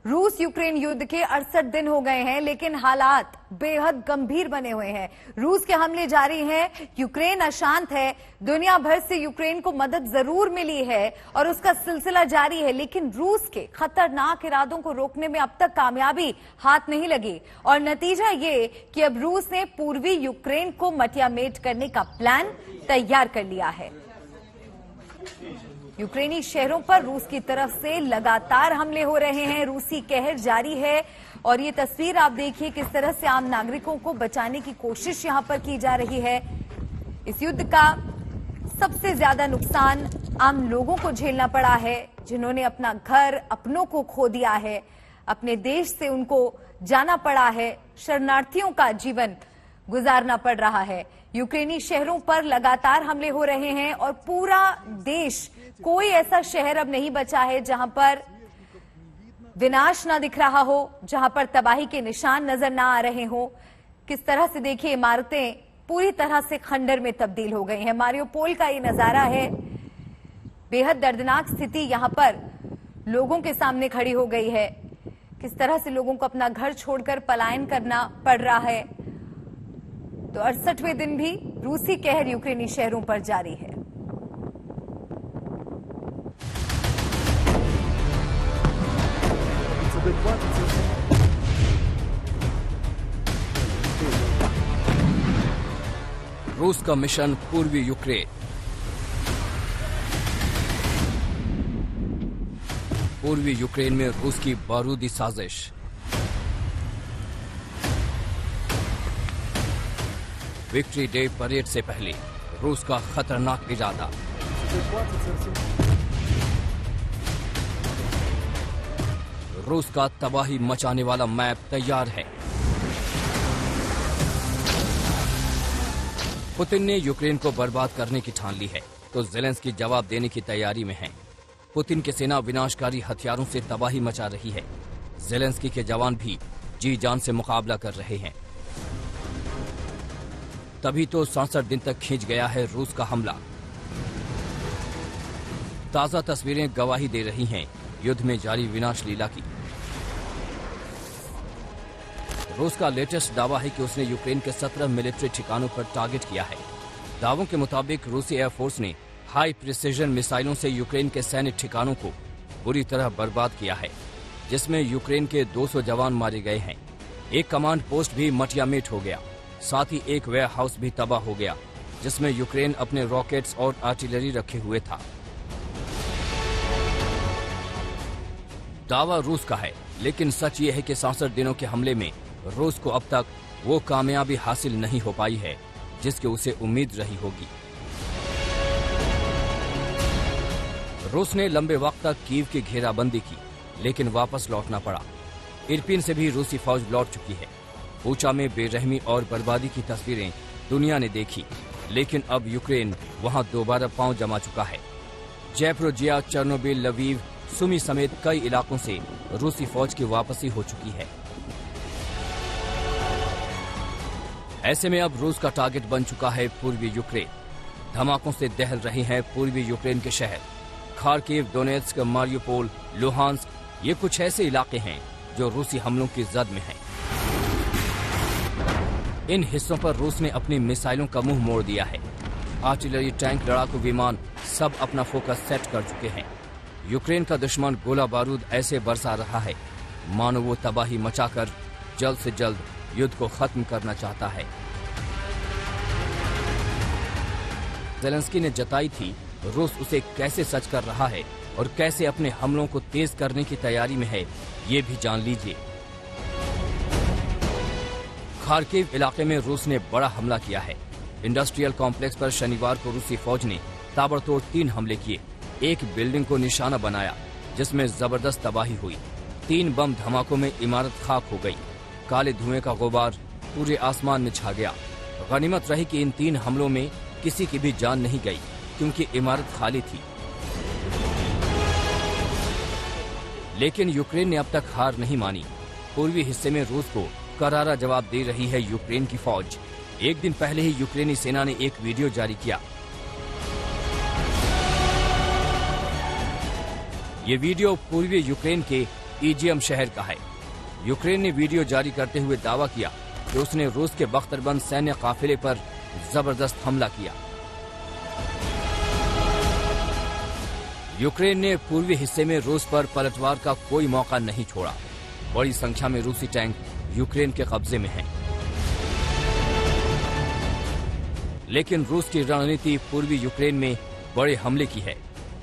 रूस यूक्रेन युद्ध के 68 दिन हो गए हैं, लेकिन हालात बेहद गंभीर बने हुए हैं। रूस के हमले जारी हैं, यूक्रेन अशांत है। दुनिया भर से यूक्रेन को मदद जरूर मिली है और उसका सिलसिला जारी है, लेकिन रूस के खतरनाक इरादों को रोकने में अब तक कामयाबी हाथ नहीं लगी। और नतीजा ये कि अब रूस ने पूर्वी यूक्रेन को मटियामेट करने का प्लान तैयार कर लिया है। यूक्रेनी शहरों पर रूस की तरफ से लगातार हमले हो रहे हैं, रूसी कहर जारी है। और ये तस्वीर आप देखिए किस तरह से आम नागरिकों को बचाने की कोशिश यहां पर की जा रही है। इस युद्ध का सबसे ज्यादा नुकसान आम लोगों को झेलना पड़ा है, जिन्होंने अपना घर, अपनों को खो दिया है, अपने देश से उनको जाना पड़ा है, शरणार्थियों का जीवन गुजारना पड़ रहा है। यूक्रेनी शहरों पर लगातार हमले हो रहे हैं और पूरा देश, कोई ऐसा शहर अब नहीं बचा है जहां पर विनाश ना दिख रहा हो, जहां पर तबाही के निशान नजर ना आ रहे हो। किस तरह से देखिए, इमारतें पूरी तरह से खंडर में तब्दील हो गई हैं। मारियोपोल का ये नजारा है। बेहद दर्दनाक स्थिति यहां पर लोगों के सामने खड़ी हो गई है। किस तरह से लोगों को अपना घर छोड़कर पलायन करना पड़ रहा है। तो 68वें दिन भी रूसी कहर यूक्रेनी शहरों पर जारी है। रूस का मिशन पूर्वी यूक्रेन। पूर्वी यूक्रेन में रूस की बारूदी साजिश। विक्ट्री डे परेड से पहले रूस का खतरनाक इरादा। रूस का तबाही मचाने वाला मैप तैयार है। पुतिन ने यूक्रेन को बर्बाद करने की ठान ली है, तो ज़ेलेंस्की जवाब देने की तैयारी में है। पुतिन की सेना विनाशकारी हथियारों से तबाही मचा रही है। ज़ेलेंस्की के जवान भी जी जान से मुकाबला कर रहे हैं। तभी तो 67 दिन तक खींच गया है रूस का हमला। ताजा तस्वीरें गवाही दे रही हैं युद्ध में जारी विनाश लीला की। रूस का लेटेस्ट दावा है कि उसने यूक्रेन के 17 मिलिट्री ठिकानों पर टारगेट किया है। दावों के मुताबिक रूसी एयरफोर्स ने हाई प्रिसिजन मिसाइलों से यूक्रेन के सैन्य ठिकानों को बुरी तरह बर्बाद किया है, जिसमें यूक्रेन के 200 जवान मारे गए हैं। एक कमांड पोस्ट भी मटियामेट हो गया। साथ ही एक वेयर हाउस भी तबाह हो गया, जिसमें यूक्रेन अपने रॉकेट्स और आर्टिलरी रखे हुए था। दावा रूस का है, लेकिन सच ये है कि 67 दिनों के हमले में रूस को अब तक वो कामयाबी हासिल नहीं हो पाई है जिसकी उसे उम्मीद रही होगी। रूस ने लंबे वक्त तक कीव की घेराबंदी की, लेकिन वापस लौटना पड़ा। इरपिन से भी रूसी फौज लौट चुकी है। बूचा में बेरहमी और बर्बादी की तस्वीरें दुनिया ने देखी, लेकिन अब यूक्रेन वहां दोबारा पांव जमा चुका है। जैप्रोजिया, चेर्नोबिल, लवीव, सुमी समेत कई इलाकों से रूसी फौज की वापसी हो चुकी है। ऐसे में अब रूस का टारगेट बन चुका है पूर्वी यूक्रेन। धमाकों से दहल रहे हैं पूर्वी यूक्रेन के शहर। खार्किव, डोनेत्स्क, मारियोपोल, लुहांस्क, ये कुछ ऐसे इलाके हैं जो रूसी हमलों की जद में हैं। इन हिस्सों पर रूस ने अपनी मिसाइलों का मुंह मोड़ दिया है। आर्टिलरी, टैंक, लड़ाकू विमान सब अपना फोकस सेट कर चुके हैं। यूक्रेन का दुश्मन गोला बारूद ऐसे बरसा रहा है मानो वो तबाही मचाकर जल्द से जल्द युद्ध को खत्म करना चाहता है। ज़ेलेंस्की ने जताई थी रूस उसे कैसे सच कर रहा है और कैसे अपने हमलों को तेज करने की तैयारी में है, ये भी जान लीजिए। खार्किव इलाके में रूस ने बड़ा हमला किया है। इंडस्ट्रियल कॉम्प्लेक्स पर शनिवार को रूसी फौज ने ताबड़तोड़ 3 हमले किए। एक बिल्डिंग को निशाना बनाया, जिसमें जबरदस्त तबाही हुई। 3 बम धमाकों में इमारत खाक हो गई। काले धुएं का गुबार पूरे आसमान में छा गया। गनीमत रही कि इन 3 हमलों में किसी की भी जान नहीं गई, क्योंकि इमारत खाली थी। लेकिन यूक्रेन ने अब तक हार नहीं मानी। पूर्वी हिस्से में रूस को करारा जवाब दे रही है यूक्रेन की फौज। एक दिन पहले ही यूक्रेनी सेना ने एक वीडियो जारी किया। ये वीडियो पूर्वी यूक्रेन के ईजियम शहर का है। यूक्रेन ने वीडियो जारी करते हुए दावा किया कि उसने रूस के बख्तरबंद सैन्य काफिले पर जबरदस्त हमला किया। यूक्रेन ने पूर्वी हिस्से में रूस पर पलटवार का कोई मौका नहीं छोड़ा। बड़ी संख्या में रूसी टैंक यूक्रेन के कब्जे में हैं। लेकिन रूस की रणनीति पूर्वी यूक्रेन में बड़े हमले की है।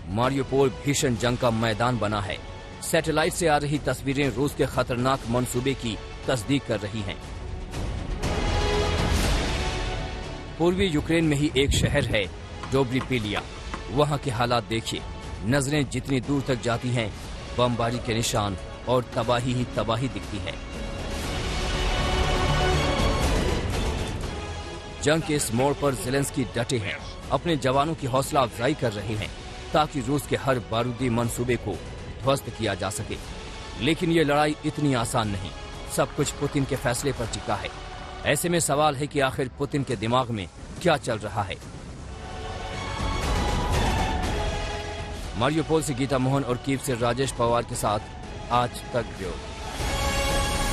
मारियोपोल भीषण जंग का मैदान बना है। सैटेलाइट से आ रही तस्वीरें रूस के खतरनाक मंसूबे की तस्दीक कर रही हैं। पूर्वी यूक्रेन में ही एक शहर है डोब्रिपिलिया। वहां के हालात देखिए। नजरें जितनी दूर तक जाती हैं, बमबारी के निशान और तबाही ही तबाही दिखती है। जंग के इस मोड़ पर ज़ेलेंस्की डटे हैं, अपने जवानों की हौसला अफजाई कर रहे हैं ताकि रूस के हर बारूदी मंसूबे को ध्वस्त किया जा सके। लेकिन ये लड़ाई इतनी आसान नहीं। सब कुछ पुतिन के फैसले पर टिका है। ऐसे में सवाल है कि आखिर पुतिन के दिमाग में क्या चल रहा है। मारियोपोल से गीता मोहन और कीव से राजेश पवार के साथ आज तक ब्यूरो।